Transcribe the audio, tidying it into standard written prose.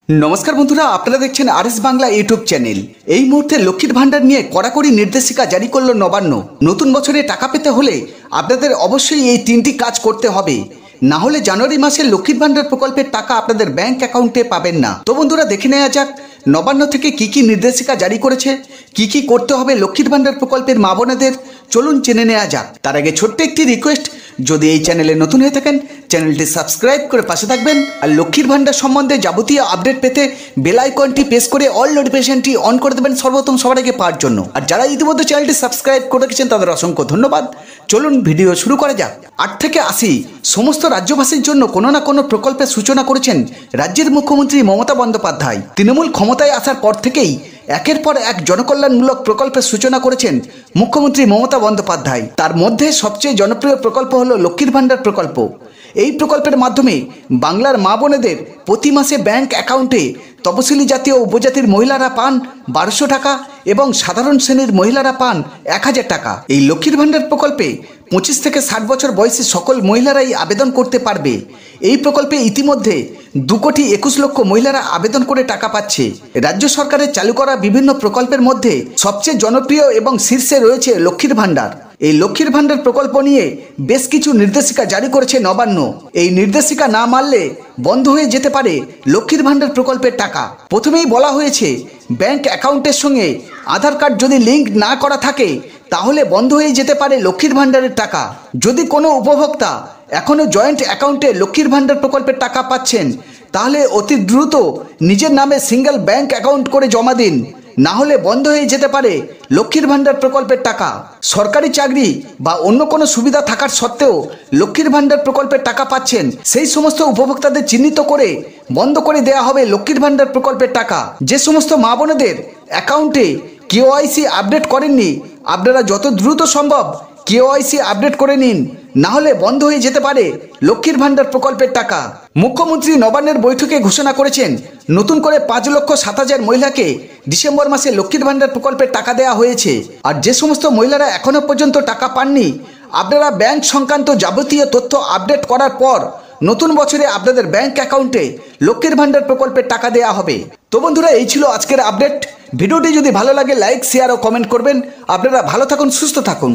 नमस्कार बंधुरा आपनारा देखছেন आरएस बांगला यूट्यूब चैनल। এই মুহূর্তে লক্ষ্মীর ভান্ডার নিয়ে কড়াকড়ি নির্দেশিকা জারি করল নবান্ন। নতুন বছরে টাকা পেতে হলে আপনাদের অবশ্যই এই তিনটি কাজ করতে হবে, না হলে জানুয়ারি মাসে লক্ষ্মীর ভান্ডার প্রকল্পের টাকা আপনাদের ব্যাংক অ্যাকাউন্টে পাবেন না। তো বন্ধুরা দেখে নেওয়া যাক নবান্ন থেকে কি নির্দেশিকা জারি করেছে, কি করতে হবে লক্ষ্মীর ভান্ডার প্রকল্পের মা বোনেদের। চলুন জেনে নেওয়া যাক। তার আগে ছোট্ট একটি রিকোয়েস্ট, যদি এই চ্যানেলে নতুন হয়ে থাকেন চ্যানেলটি সাবস্ক্রাইব করে পাশে থাকবেন, আর লক্ষ্মীর ভান্ডার সম্বন্ধে যাবতীয় আপডেট পেতে বেল আইকনটি প্রেস করে অল নোটিফিকেশনটি অন করে দেবেন সর্বপ্রথম সবার আগে পাওয়ার জন্য। আর যারা ইতিমধ্যে চ্যানেলটি সাবস্ক্রাইব করে রেখেছেন তাদের অসংখ্য ধন্যবাদ। চলুন ভিডিও শুরু করা যাক। 8 থেকে 80 সমস্ত রাজ্যবাসীর জন্য কোনো না কোনো প্রকল্পের সূচনা করেছেন রাজ্যের মুখ্যমন্ত্রী মমতা বন্দ্যোপাধ্যায়। তৃণমূল ক্ষমতায় আসার পর থেকেই একের পর এক জনকল্যাণমূলক প্রকল্পের সূচনা করেছেন মুখ্যমন্ত্রী মমতা বন্দ্যোপাধ্যায়। তার মধ্যে সবচেয়ে জনপ্রিয় প্রকল্প হলো লক্ষ্মীর ভান্ডার প্রকল্প। এই প্রকল্পের মাধ্যমে বাংলার মা বোনেদের প্রতি মাসে ব্যাংক অ্যাকাউন্টে তপশিলি জাতি ও উপজাতির মহিলারা পান 1200 টাকা এবং সাধারণ শ্রেণীর মহিলারা পান 1000 টাকা। এই লক্ষ্মীর ভান্ডার প্রকল্পে 25 থেকে 60 বছর বয়সী সকল মহিলারাই আবেদন করতে পারবে। এই প্রকল্পে ইতিমধ্যে 2,21,00,000 মহিলারা আবেদন করে টাকা পাচ্ছে। রাজ্য সরকারের চালু করা বিভিন্ন প্রকল্পের মধ্যে সবচেয়ে জনপ্রিয় এবং শীর্ষে রয়েছে লক্ষ্মীর ভান্ডার। এই লক্ষ্মীর ভান্ডার প্রকল্প নিয়ে বেশ কিছু নির্দেশিকা জারি করেছে নবান্ন। এই নির্দেশিকা না মানলে বন্ধ হয়ে যেতে পারে লক্ষ্মীর ভান্ডার প্রকল্পের টাকা। প্রথমেই বলা হয়েছে, ব্যাংক অ্যাকাউন্টের সঙ্গে আধার কার্ড যদি লিঙ্ক না করা থাকে তাহলে বন্ধ হয়ে যেতে পারে লক্ষ্মীর ভান্ডারের টাকা। যদি কোনো উপভোক্তা এখনও জয়েন্ট অ্যাকাউন্টে লক্ষ্মীর ভান্ডার প্রকল্পের টাকা পাচ্ছেন তাহলে অতি দ্রুত নিজের নামে সিঙ্গেল ব্যাংক অ্যাকাউন্ট করে জমা দিন, না হলে বন্ধ হয়ে যেতে পারে লক্ষ্মীর ভান্ডার প্রকল্পের টাকা। সরকারি চাকরি বা অন্য কোনো সুবিধা থাকার সত্ত্বেও লক্ষ্মীর ভান্ডার প্রকল্পের টাকা পাচ্ছেন সেই সমস্ত উপভোক্তাদের চিহ্নিত করে বন্ধ করে দেওয়া হবে লক্ষ্মীর ভান্ডার প্রকল্পের টাকা। যে সমস্ত মা বোনেদের অ্যাকাউন্টে কেওআইসি আপডেট করেননি আপনারা যত দ্রুত সম্ভব কেওআইসি আপডেট করে নিন, না হলে বন্ধ হয়ে যেতে পারে লক্ষ্মীর ভান্ডার প্রকল্পের টাকা। মুখ্যমন্ত্রী নবান্নের বৈঠকে ঘোষণা করেছেন নতুন করে 5,07,000 মহিলাকে ডিসেম্বর মাসে লক্ষ্মীর ভান্ডার প্রকল্পের টাকা দেওয়া হয়েছে। আর যে সমস্ত মহিলারা এখনো পর্যন্ত টাকা পাননি আপনারা ব্যাংক সংক্রান্ত যাবতীয় তথ্য আপডেট করার পর নতুন বছরে আপনাদের ব্যাংক অ্যাকাউন্টে লক্ষ্মীর ভান্ডার প্রকল্পের টাকা দেওয়া হবে। তো বন্ধুরা এই ছিল আজকের আপডেট। ভিডিওটি যদি ভালো লাগে লাইক শেয়ার ও কমেন্ট করবেন। আপনারা ভালো থাকুন, সুস্থ থাকুন।